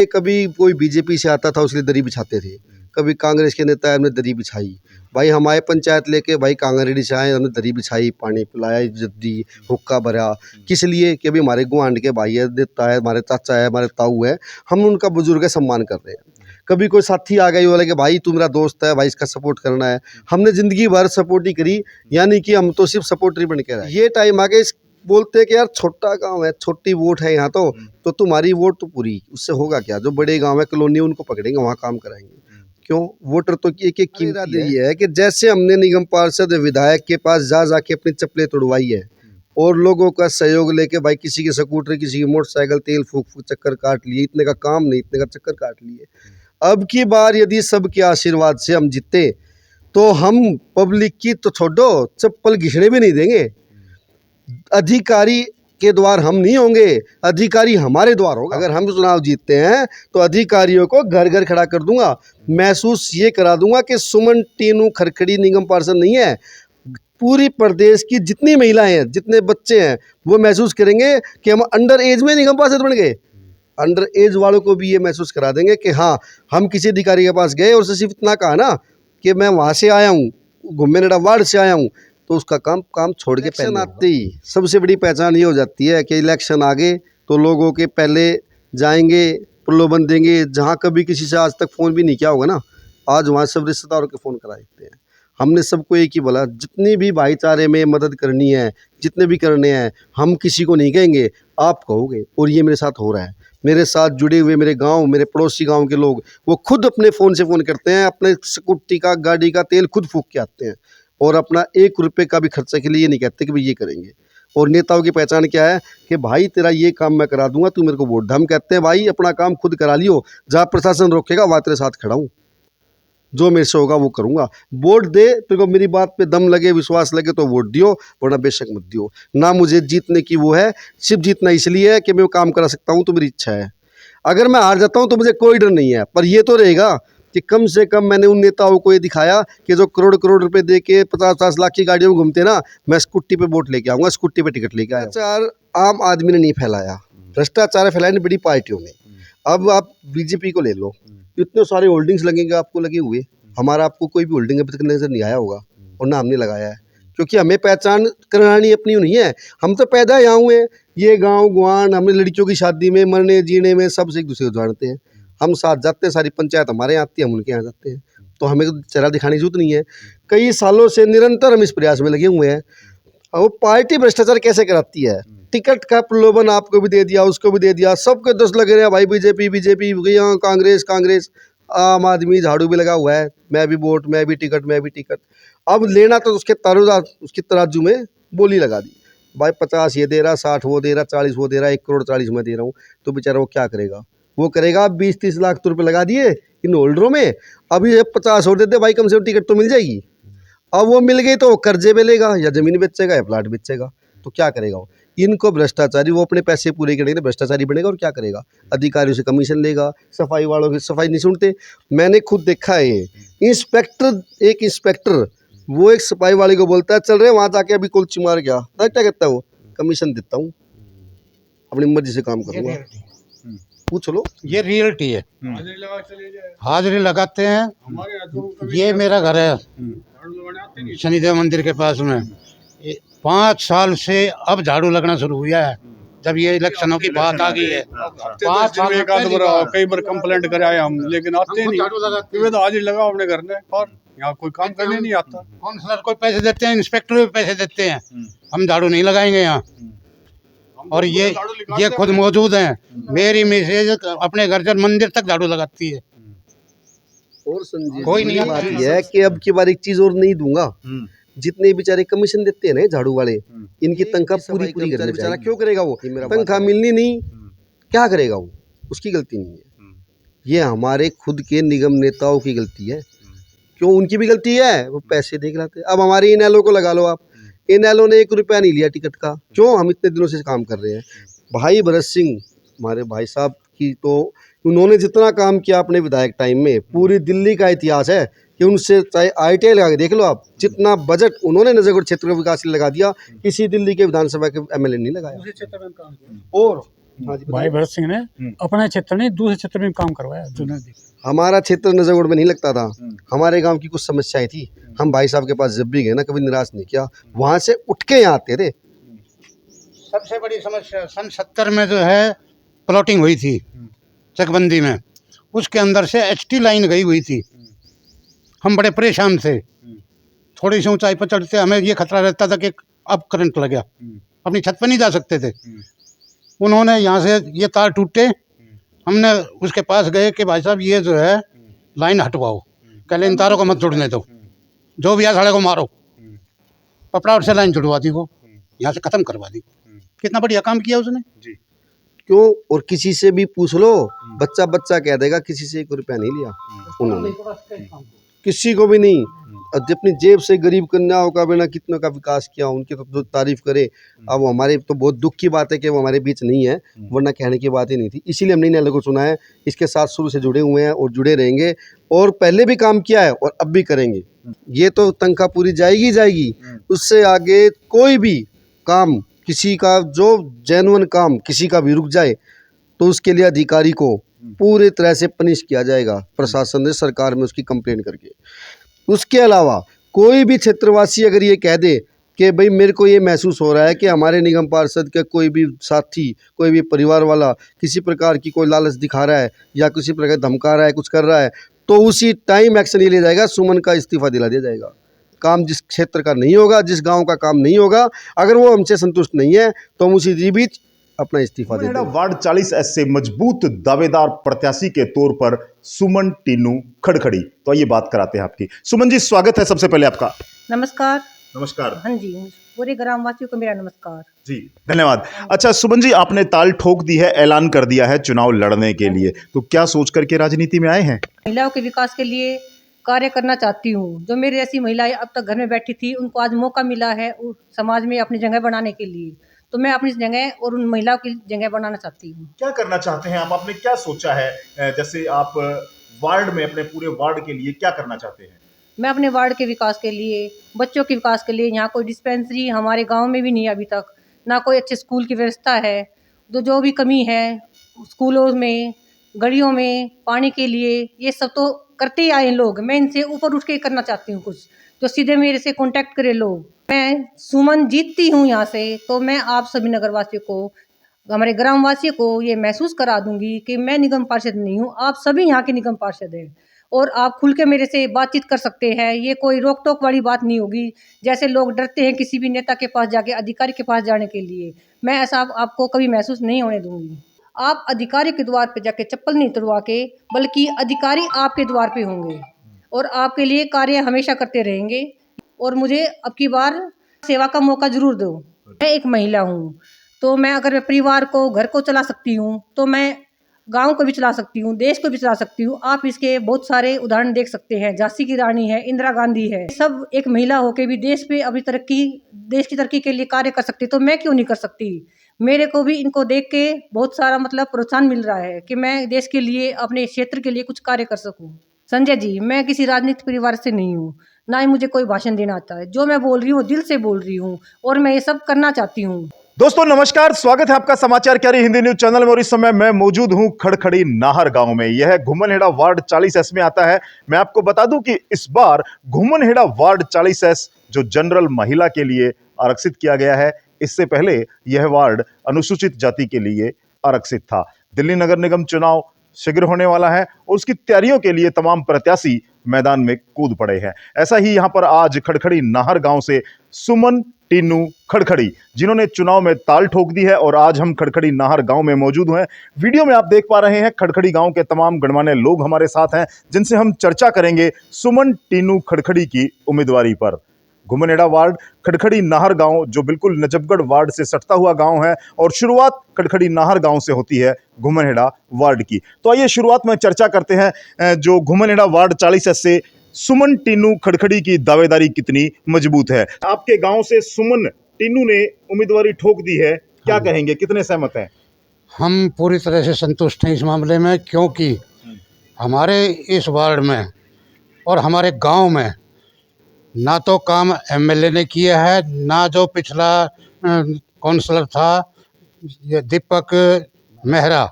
कभी कोई बीजेपी से आता था उसके लिए दरी बिछाते थे, कभी कांग्रेस के नेता हमने दरी बिछाई। भाई हमारे पंचायत लेके भाई कांग्रेस से आए, हमने दरी बिछाई, पानी पिलाया, इज्जत दी, हुक्का भरा। किस लिए कि अभी हमारे गुआंढ के भाई है, देता है, हमारे चाचा है, हमारे ताऊ है, हम उनका बुजुर्ग का सम्मान कर रहे हैं। कभी कोई साथी आ गई बोला कि भाई तू मेरा दोस्त है, भाई इसका सपोर्ट करना है, हमने ज़िंदगी भर सपोर्ट ही करी, यानी कि हम तो सिर्फ सपोर्टर बन के रहे। ये टाइम आ गया, इस बोलते हैं कि यार छोटा गांव है, छोटी वोट है यहाँ तो तुम्हारी वोट तो पूरी, उससे होगा क्या? जो बड़े गांव है, कॉलोनी, उनको पकड़ेंगे, वहाँ काम कराएंगे। क्यों? वोटर तो एक एक कीमती है कि जैसे हमने निगम पार्षद विधायक के पास जा जाके अपनी चप्पलें तोड़वाई है और लोगों का सहयोग लेके भाई किसी के स्कूटर, किसी की मोटरसाइकिल, तेल फूक फूक चक्कर काट लिए, इतने का काम नहीं, इतने का चक्कर काट लिए। अब की बार यदि सबके आशीर्वाद से हम जीते तो हम पब्लिक की तो छोड़ो, चप्पल घिसने भी नहीं देंगे। अधिकारी के द्वार हम नहीं होंगे, अधिकारी हमारे द्वार होगा। अगर हम चुनाव जीतते हैं तो अधिकारियों को घर घर खड़ा कर दूंगा, महसूस ये करा दूंगा कि सुमन टीनू खरखड़ी निगम पार्षद नहीं है, पूरी प्रदेश की जितनी महिलाएं हैं, जितने बच्चे हैं, वो महसूस करेंगे कि हम अंडर एज में निगम पार्षद बन गए। अंडर एज वालों को भी ये महसूस करा देंगे कि हाँ, हम किसी अधिकारी के पास गए और उससे सिर्फ इतना कहा ना कि मैं वहाँ से आया हूँ, घुमेनेड़ा वार्ड से आया हूँ, तो उसका काम छोड़ के पहले आते ही सबसे बड़ी पहचान ये हो जाती है कि इलेक्शन आ गए तो लोगों के पहले जाएंगे, प्रलोभन देंगे। जहाँ कभी किसी से आज तक फ़ोन भी नहीं किया होगा ना, आज वहाँ सब रिश्तेदारों के फ़ोन करा देते हैं। हमने सबको एक ही बोला, जितनी भी भाईचारे में मदद करनी है, जितने भी करने हैं, हम किसी को नहीं कहेंगे, आप कहोगे। और ये मेरे साथ हो रहा है। मेरे साथ जुड़े हुए मेरे गांव, मेरे पड़ोसी गांव के लोग, वो खुद अपने फ़ोन से फ़ोन करते हैं, अपने स्कूटी का, गाड़ी का तेल खुद फूंक के आते हैं और अपना 1 रुपये का भी खर्चा के लिए ये नहीं कहते कि भाई ये करेंगे। और नेताओं की पहचान क्या है कि भाई तेरा ये काम मैं करा दूंगा, तू मेरे को वोट दे। हम कहते हैं भाई अपना काम खुद करा लियो, जहाँ प्रशासन रोकेगा वहाँ तेरे साथ खड़ा हूँ, जो मेरे से होगा वो करूँगा। वोट दे, तेरे को मेरी बात पे दम लगे, विश्वास लगे तो वोट दियो, वरना बेशक मत दियो। ना मुझे जीतने की वो है, सिर्फ जीतना इसलिए है कि मैं वो काम करा सकता हूँ तो मेरी इच्छा है। अगर मैं हार जाता हूँ तो मुझे कोई डर नहीं है, पर ये तो रहेगा कि कम से कम मैंने उन नेताओं को ये दिखाया कि जो करोड़ करोड़ रुपए दे के 50-50 लाख की गाड़ियों में घूमते ना, मैं स्कूटी पे वोट लेके आऊँगा, स्कूटी पे टिकट लेके आया। भ्रष्टाचार आम आदमी ने नहीं फैलाया, भ्रष्टाचार फैलाया बड़ी पार्टियों ने। अब आप बीजेपी को ले लो, इतने सारे होल्डिंग्स लगेंगे आपको लगे हुए, हमारा आपको कोई भी होल्डिंग अभी तक नजर नहीं आया होगा और ना हमने लगाया है, क्योंकि हमें पहचान करानी अपनी नहीं है। हम तो पैदा यहाँ हुए, ये गांव गुआंढ, हमने लड़कियों की शादी में, मरने जीने में सबसे एक दूसरे को जानते हैं। हम साथ जाते हैं, सारी पंचायत हमारे यहाँ आती है, हम उनके यहाँ जाते हैं, तो हमें तो चेहरा दिखाने की जरूरत नहीं है। कई सालों से निरंतर हम इस प्रयास में लगे हुए हैं। और वो पार्टी भ्रष्टाचार कैसे कराती है? टिकट का प्रलोभन आपको भी दे दिया, उसको भी दे दिया, सबके 10 लगे रहे भाई, बीजेपी यहाँ, कांग्रेस, आम आदमी, झाड़ू भी लगा हुआ है, मैं भी वोट, मैं भी टिकट। अब लेना तो उसके तराजू में बोली लगा दी, भाई 50 ये दे रहा, 60 वो दे रहा, 40 वो दे रहा, 1 करोड़ 40 मैं दे रहा हूँ, तो बेचारा वो क्या करेगा? वो करेगा 20-30 लाख तो रुपये लगा दिए इन होल्डरों में, अभी 50 और देते भाई, कम से कम टिकट तो मिल जाएगी। अब वो मिल गई तो वो कर्जे में लेगा, या ज़मीन बेचेगा, या प्लाट बेचेगा, तो क्या करेगा वो? इनको भ्रष्टाचारी, वो अपने पैसे पूरे करेंगे, भ्रष्टाचारी बनेगा और क्या करेगा? अधिकारियों से कमीशन लेगा, सफाई वालों की सफाई नहीं सुनते। मैंने खुद देखा है ये एक इंस्पेक्टर वो एक सफाई वाले को बोलता है, चल रहे वहाँ जाके अभी कुल्ची मार गया, क्या कहता है वो? कमीशन देता हूँ, अपनी मर्जी से काम करूँगा। पूछ लो, ये रियलिटी है। हाजिरी लगाते हैं। ये मेरा घर है शनिदेव मंदिर के पास में, 5 साल से अब झाड़ू लगना शुरू हुआ है, जब ये इलेक्शनों की बात आ गई है। 5 साल में कई बार कंप्लेंट कराए हम, लेकिन आते नहीं। तो हाजिरी लगाओ अपने घर में, और यहाँ कोई काम करने नहीं आता। काउंसलर को पैसे देते हैं, इंस्पेक्टर भी पैसे देते हैं, हम झाड़ू नहीं लगाएंगे यहाँ। और ये खुद मौजूद हैं, मेरी मैसेज अपने घर से मंदिर तक झाड़ू लगाती है। और संजीव कोई नहीं बात यह है कि अब की बार एक चीज और नहीं दूंगा, जितने बेचारे कमीशन देते हैं ना झाड़ू वाले, इनकी तनख्वाह पूरी करनी। बेचारा क्यों करेगा वो? तनख्वाह मिलनी नहीं, क्या करेगा वो? उसकी गलती नहीं है, ये हमारे खुद के निगम नेताओं की गलती है। क्यों? उनकी भी गलती है, वो पैसे देख लाते। अब हमारे इनेलो को लगा लो आप, इनेलो ने 1 रुपया नहीं लिया टिकट का। क्यों? हम इतने दिनों से काम कर रहे हैं। भाई भरत सिंह हमारे भाई साहब की, तो उन्होंने जितना काम किया अपने विधायक टाइम में, पूरी दिल्ली का इतिहास है कि उनसे चाहे ITI लगा के देख लो आप, जितना बजट उन्होंने नजरगढ़ क्षेत्र के विकास के लिए लगा दिया, किसी दिल्ली के विधानसभा के MLA नहीं लगाया। और भाई भरत सिंह ने अपने क्षेत्र में दूसरे क्षेत्र में काम करवाया जुनेदी। हमारा क्षेत्र नजरगढ़ में नहीं लगता था, हमारे गांव की कुछ समस्याएं थी, हम भाई साहब के पास जब भी गए ना कभी निराश नहीं किया, वहां से उठ के यहाँ आते थे। सबसे बड़ी समस्या सन 70 में जो है प्लॉटिंग हुई थी चकबंदी में, उसके अंदर से एचटी लाइन गई हुई थी। हम बड़े परेशान थे, थोड़ी सी ऊंचाई पर चढ़ते हमें ये खतरा रहता था कि अब करंट लग गया, अपनी छत पर नहीं जा सकते थे। उन्होंने यहाँ से ये तार टूटे, हमने उसके पास गए कि भाई साहब ये जो है लाइन हटवाओ, कहले इन तारों को मत जुड़ने दो, जो भी है साले को मारो, पपड़ाउट से लाइन जुड़वा दी, वो यहाँ से ख़त्म करवा दी। कितना बढ़िया काम किया उसने जी। क्यों? और किसी से भी पूछ लो, बच्चा बच्चा कह देगा किसी से 1 रुपया नहीं लिया उन्होंने, किसी को भी नहीं। और अपनी जेब से गरीब कन्याओं का बिना कितनों का विकास किया, उनकी तो जो तारीफ करे। अब हमारे तो बहुत दुख की बात है कि वो हमारे बीच नहीं है, वरना कहने की बात ही नहीं थी। इसीलिए हमने इन को चुना है, इसके साथ शुरू से जुड़े हुए हैं और जुड़े रहेंगे, और पहले भी काम किया है और अब भी करेंगे। ये तो तनख्वाह पूरी जाएगी, उससे आगे कोई भी काम, किसी का जो जेन्युइन काम किसी का भी रुक जाए तो उसके लिए अधिकारी को पूरी तरह से पनिश किया जाएगा प्रशासन ने, सरकार में उसकी कंप्लेंट करके। उसके अलावा कोई भी क्षेत्रवासी अगर ये कह दे कि भाई मेरे को ये महसूस हो रहा है कि हमारे निगम पार्षद का कोई भी साथी, कोई भी परिवार वाला किसी प्रकार की कोई लालच दिखा रहा है या किसी प्रकार धमका रहा है, कुछ कर रहा है, तो उसी टाइम एक्शन ये लिया जाएगा, सुमन का इस्तीफा दिला दिया जाएगा। काम जिस क्षेत्र का नहीं होगा, जिस गांव का काम नहीं होगा, अगर वो हमसे संतुष्ट नहीं है तो हम उसी बीच अपना इस्तीफा दे देंगे। वार्ड 40S से मजबूत दावेदार प्रत्याशी के तौर पर सुमन टीनू खड़खड़ी, तो ये बात कराते हैं आपकी। सुमन जी, स्वागत है सबसे पहले आपका। नमस्कार। नमस्कार। हाँ जी, पूरे ग्रामवासियों को मेरा नमस्कार जी, धन्यवाद। अच्छा सुमन जी, आपने ताल ठोक दी है, ऐलान कर दिया है चुनाव लड़ने के लिए, तो क्या सोच करके राजनीति में आए हैं? महिलाओं के विकास के लिए कार्य करना चाहती हूँ। जो मेरी ऐसी महिलाएं अब तक घर में बैठी थी, उनको आज मौका मिला है समाज में अपनी जगह बनाने के लिए, तो मैं अपनी जगह और उन महिलाओं की जगह बनाना चाहती हूँ। क्या करना चाहते हैं आप? आपने क्या सोचा है? जैसे आप वार्ड में, अपने पूरे वार्ड के लिए क्या करना चाहते हैं? मैं अपने वार्ड के विकास के लिए, बच्चों के विकास के लिए, यहाँ कोई डिस्पेंसरी हमारे गांव में भी नहीं है अभी तक, ना कोई अच्छे स्कूल की व्यवस्था है, तो जो भी कमी है स्कूलों में, गलियों में, पानी के लिए, ये सब तो करते ही आए लोग। मैं इनसे ऊपर उठ के करना चाहती हूँ कुछ, जो सीधे मेरे से कांटेक्ट करे लोग। मैं सुमन जीतती हूँ यहाँ से, तो मैं आप सभी नगरवासियों को, हमारे ग्रामवासियों को ये महसूस करा दूंगी कि मैं निगम पार्षद नहीं हूँ, आप सभी यहाँ के निगम पार्षद हैं और आप खुल के मेरे से बातचीत कर सकते हैं। ये कोई रोक टोक वाली बात नहीं होगी, जैसे लोग डरते हैं किसी भी नेता के पास जाके, अधिकारी के पास जाने के लिए। मैं ऐसा आपको कभी महसूस नहीं होने दूंगी। आप अधिकारी के द्वार पे जाके चप्पल नहीं तुड़वा के, बल्कि अधिकारी आपके द्वार पे होंगे और आपके लिए कार्य हमेशा करते रहेंगे। और मुझे अब की बार सेवा का मौका जरूर दो। मैं एक महिला हूँ, तो मैं अगर परिवार को, घर को चला सकती हूँ, तो मैं गांव को भी चला सकती हूँ, देश को भी चला सकती हूँ। आप इसके बहुत सारे उदाहरण देख सकते हैं, झांसी की रानी है, इंदिरा गांधी है, सब एक महिला होके भी देश पे अभी देश की तरक्की के लिए कार्य कर सकती, तो मैं क्यों नहीं कर सकती? मेरे को भी इनको देख के बहुत सारा प्रोत्साहन मिल रहा है कि मैं देश के लिए, अपने क्षेत्र के लिए कुछ कार्य कर सकूं। संजय जी, मैं किसी राजनीतिक परिवार से नहीं हूँ, ना ही मुझे कोई भाषण देना आता है। जो मैं बोल रही हूँ दिल से बोल रही हूँ और मैं ये सब करना चाहती हूँ। दोस्तों नमस्कार, स्वागत है आपका समाचार क्यारी हिंदी न्यूज चैनल में। और इस समय मैं मौजूद हूं खड़खड़ी नाहर गांव में। यह घुमनहेड़ा वार्ड 40S में आता है। मैं आपको बता दूं कि इस बार घुमनहेड़ा वार्ड 40S जो जनरल महिला के लिए आरक्षित किया गया है, इससे पहले यह वार्ड अनुसूचित जाति के लिए आरक्षित था। दिल्ली नगर निगम चुनाव शीघ्र होने वाला है और उसकी तैयारियों के लिए तमाम प्रत्याशी मैदान में कूद पड़े हैं। ऐसा ही यहां पर आज खड़खड़ी नाहर गांव से सुमन टीनू खड़खड़ी, जिन्होंने चुनाव में ताल ठोक दी है, और आज हम खड़खड़ी नाहर गांव में मौजूद हैं। वीडियो में आप देख पा रहे हैं खड़खड़ी गांव के तमाम गणमान्य लोग हमारे साथ हैं, जिनसे हम चर्चा करेंगे सुमन टीनू खड़खड़ी की उम्मीदवारी पर। घुमनहेड़ा वार्ड खड़खड़ी नाहर गांव जो बिल्कुल नजफगढ़ वार्ड से सटता हुआ गांव है, और शुरुआत खड़खड़ी नाहर गांव से होती है घुमनहेड़ा वार्ड की। तो आइए शुरुआत में चर्चा करते हैं जो घुमनहेड़ा वार्ड 40S से सुमन टीनू खड़खड़ी की दावेदारी कितनी मजबूत है। आपके गांव से सुमन टीनू ने उम्मीदवारी ठोक दी है, क्या कहेंगे, कितने सहमत हैं? हम पूरी तरह से संतुष्ट हैं इस मामले में, क्योंकि हमारे इस वार्ड में और हमारे गांव में ना तो काम एमएलए ने किया है, ना जो पिछला काउंसलर था ये दीपक मेहरा।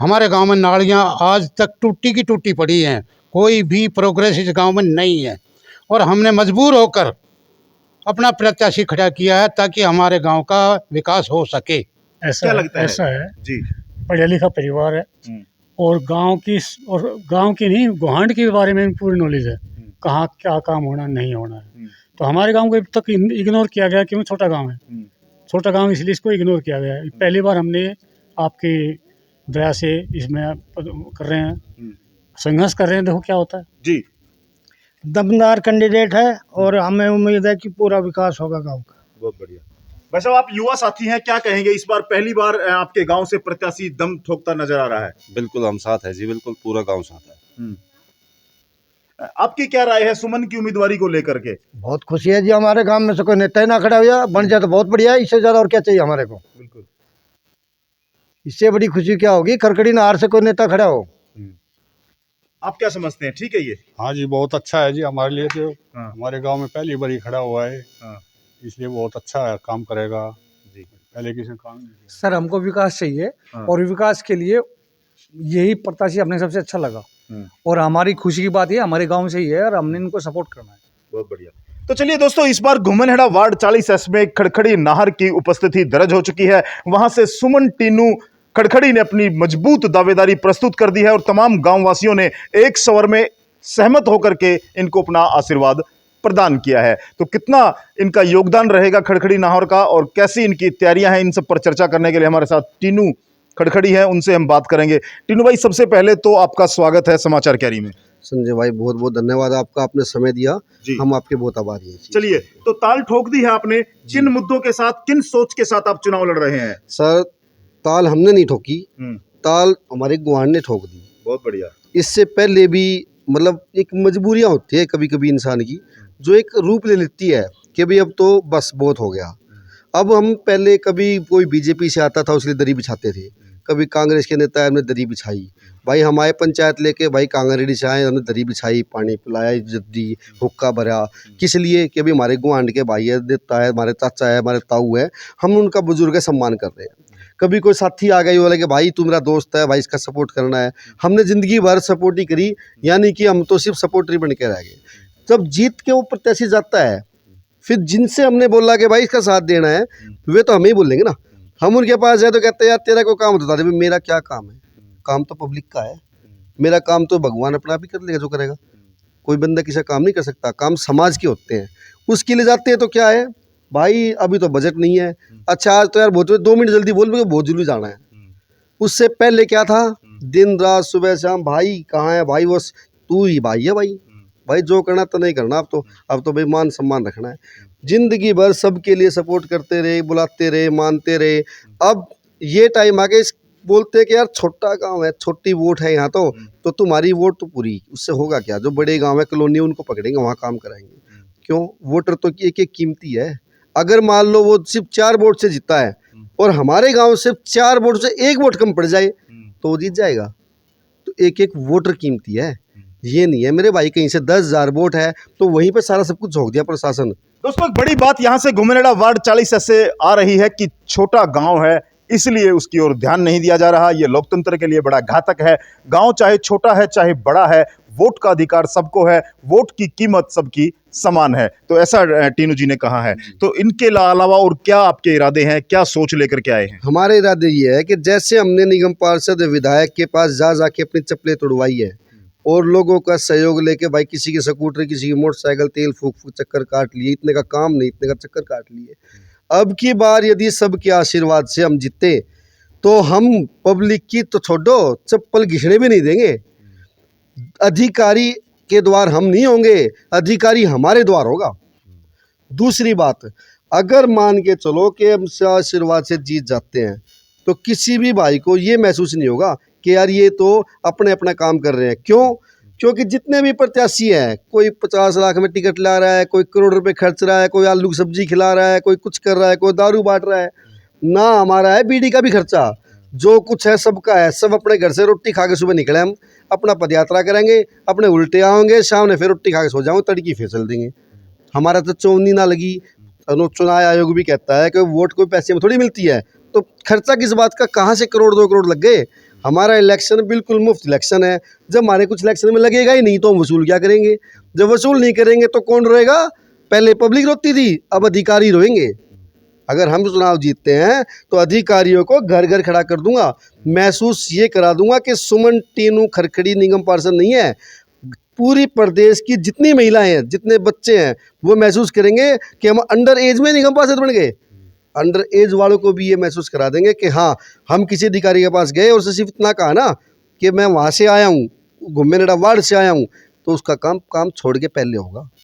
हमारे गांव में नालियां आज तक टूटी की टूटी पड़ी हैं, कोई भी प्रोग्रेस इस गांव में नहीं है। और हमने मजबूर होकर अपना प्रत्याशी खड़ा किया है ताकि हमारे गांव का विकास हो सके। ऐसा क्या लगता है? ऐसा है, जी। पढ़ा लिखा परिवार है और गांव की नहीं, गुहांड के बारे में पूरी नॉलेज है, कहाँ क्या काम होना नहीं होना है। तो हमारे गांव को अब तक इग्नोर किया गया, क्यों? छोटा गांव है, छोटा गांव, इसलिए इसको इग्नोर किया गया है। पहली बार हमने आपकी दया से इसमें कर रहे हैं, संघर्ष कर रहे हैं, देखो क्या होता है। जी। दमदार कैंडिडेट है और हमें उम्मीद है कि पूरा विकास होगा गांव का। बहुत बढ़िया। भाई साहब, आप युवा साथी हैं, क्या कहेंगे? इस बार पहली बार आपके गांव से प्रत्याशी दम ठोकता नजर आ रहा है। बिल्कुल हम साथ है जी, बिल्कुल पूरा गांव साथ है। आपकी क्या राय है सुमन की उम्मीदवारी को लेकर के? बहुत खुशी है जी, हमारे गांव में से कोई नेता ही ना खड़ा हुआ, बन जाए तो बहुत बढ़िया है। इससे ज्यादा और क्या चाहिए हमारे को? बिल्कुल। इससे बड़ी खुशी क्या होगी? खड़खड़ी नाहर से कोई नेता खड़ा हो। आप क्या समझते हैं, ठीक है ये? हाँ जी, बहुत अच्छा है जी हमारे लिए तो। हाँ। हमारे गांव में पहली बार ही खड़ा हुआ है। हाँ। इसलिए बहुत अच्छा है, काम करेगा जी। पहले किसी ने काम नहीं किया। सर हमको विकास चाहिए हाँ। और विकास के लिए यही प्रत्याशी अपने सबसे अच्छा लगा और हमारी खुशी की बात ये हमारे गांव से ही है और हमने इनको सपोर्ट करना है। बहुत बढ़िया। तो चलिए दोस्तों, इस बार घुमनहेड़ा वार्ड 40S में खड़खड़ी नाहर की उपस्थिति दर्ज हो चुकी है। वहां से सुमन टीनू खड़खड़ी ने अपनी मजबूत दावेदारी प्रस्तुत कर दी है और तमाम गांव वासियों ने एक स्वर में सहमत होकर के इनको अपना आशीर्वाद प्रदान किया है। तो कितना इनका योगदान रहेगा खड़खड़ी नाहर का और कैसी इनकी तैयारियां हैं, इन सब पर चर्चा करने के लिए हमारे साथ टीनू खड़खड़ी है, उनसे हम बात करेंगे। टीनू भाई, सबसे पहले तो आपका स्वागत है समाचार क्यारी में। संजय भाई, बहुत बहुत धन्यवाद आपका, आपने समय दिया, हम आपके बहुत आभारी हैं। चलिए, तो ताल ठोक दी है आपने। किन मुद्दों के साथ, किन सोच के साथ आप चुनाव लड़ रहे हैं? सर, ताल हमने नहीं ठोकी, ताल हमारे गुआंढ ने ठोक दी। बहुत बढ़िया। इससे पहले भी मतलब एक मजबूरियां होती है कभी कभी इंसान की, जो एक रूप ले लेती है कि भाई अब तो बस बहुत हो गया। अब हम पहले कभी कोई बीजेपी से आता था उसके लिए दरी बिछाते थे, कभी कांग्रेस के नेता हमने दरी बिछाई। भाई हमारे पंचायत लेके भाई कांगरेडी से आए, हमने दरी बिछाई, पानी पिलाया, इज्जत दी, हुक्का भरा। किस लिए? कि भाई हमारे गुआंढ के भाई है, देता है, हमारे चाचा है, हमारे ताऊ है, हम उनका बुजुर्ग का सम्मान कर रहे हैं। कभी कोई साथी आ गई बोला कि भाई तू मेरा दोस्त है, भाई इसका सपोर्ट करना है। हमने ज़िंदगी भर सपोर्ट ही करी, यानी कि हम तो सिर्फ सपोर्टर बन के रह गए। जब जीत के वो प्रत्याशी जाता है, फिर जिनसे हमने बोला कि भाई इसका साथ देना है, वे तो हमें ही बोलेंगे ना। हम उनके पास जाए तो कहते हैं यार तेरा कोई काम होता था। मेरा क्या काम है? काम तो पब्लिक का है, मेरा काम तो भगवान अपना आप ही कर लेगा जो करेगा। कोई बंदा किसी काम नहीं कर सकता, काम समाज के होते हैं। उसके लिए जाते हैं तो क्या है भाई, अभी तो बजट नहीं है, अच्छा आज तो यार बहुत 2 मिनट जल्दी बोल भी भोजलू जाना है। उससे पहले क्या था, दिन रात सुबह शाम भाई कहाँ है भाई, बस तू ही भाई है भाई, भाई जो करना तो नहीं करना। अब तो भाई मान सम्मान रखना है। जिंदगी भर सबके लिए सपोर्ट करते रहे, बुलाते रहे, मानते रहे। अब ये टाइम आ गया, बोलते हैं कि यार छोटा गांव है, छोटी वोट है यहाँ तो तुम्हारी वोट तो पूरी, उससे होगा क्या? जो बड़े गांव है, कॉलोनी, उनको पकड़ेंगे, वहाँ काम कराएंगे। क्यों? वोटर तो एक एक कीमती है। अगर मान लो वो सिर्फ 4 वोट से जीता है और हमारे गांव सिर्फ 4 वोट से 1 वोट कम पड़ जाए तो वो जीत जाएगा। तो एक एक वोटर कीमती है। ये नहीं है मेरे भाई कहीं से 10,000 वोट है तो वहीं पे सारा सब कुछ झोंक दिया प्रशासन। दोस्तों, बड़ी बात यहां से घुमनहेड़ा वार्ड 40S से आ रही है कि छोटा गांव है, इसलिए उसकी ओर ध्यान नहीं दिया जा रहा। ये लोकतंत्र के लिए बड़ा घातक है। गांव चाहे छोटा है चाहे बड़ा है, वोट का अधिकार सबको है, वोट की कीमत सबकी समान है। तो ऐसा टीनू जी ने कहा है। तो इनके अलावा और क्या आपके इरादे हैं, क्या सोच लेकर के आए हैं? हमारे इरादे ये है कि जैसे हमने निगम पार्षद विधायक के पास जाके अपनी चप्पलें तोड़वाई है और लोगों का सहयोग लेके भाई किसी की स्कूटर, किसी की मोटरसाइकिल, तेल फूक चक्कर काट लिए, इतने का काम नहीं, इतने का चक्कर काट लिए। अब की बार यदि सबके आशीर्वाद से हम जीते तो हम पब्लिक की तो छोड़ो, चप्पल घिसने भी नहीं देंगे। अधिकारी के द्वार हम नहीं होंगे, अधिकारी हमारे द्वार होगा। दूसरी बात, अगर मान के चलो कि हम आशीर्वाद से जीत जाते हैं तो किसी भी भाई को ये महसूस नहीं होगा कि यार ये तो अपने अपना काम कर रहे हैं। क्यों? क्योंकि जितने भी प्रत्याशी हैं, कोई 50 लाख में टिकट ला रहा है, कोई करोड़ रुपए खर्च रहा है, कोई आलू की सब्जी खिला रहा है, कोई कुछ कर रहा है, कोई दारू बांट रहा है। ना हमारा है बीड़ी का भी खर्चा, जो कुछ है सबका है। सब अपने घर से रोटी खा के सुबह निकले, हम अपना पदयात्रा करेंगे, अपने उल्टे आओगे, शाम ने फिर रोटी खा के सो जाओगे, तड़की फिर चल देंगे। हमारा तो चौनी ना लगी। चुनाव आयोग भी कहता है कि वोट कोई पैसे में थोड़ी मिलती है, तो खर्चा किस बात का, कहाँ से करोड़ 2 करोड़ लग गए। हमारा इलेक्शन बिल्कुल मुफ्त इलेक्शन है। जब हमारे कुछ इलेक्शन में लगेगा ही नहीं तो हम वसूल क्या करेंगे। जब वसूल नहीं करेंगे तो कौन रोएगा? पहले पब्लिक रोती थी, अब अधिकारी रोएंगे। अगर हम चुनाव जीतते हैं तो अधिकारियों को घर घर खड़ा कर दूंगा, महसूस ये करा दूंगा कि सुमन, टीनू, खरखड़ी निगम पार्षद नहीं है, पूरी प्रदेश की जितनी महिलाएं हैं, जितने बच्चे हैं, वो महसूस करेंगे कि हम अंडर एज में निगम पार्षद बन गए। अंडर एज वालों को भी ये महसूस करा देंगे कि हाँ, हम किसी अधिकारी के पास गए और उससे सिर्फ इतना कहा ना कि मैं वहाँ से आया हूँ, घुम्मेनेड़ा वार्ड से आया हूँ, तो उसका काम छोड़ के पहले होगा।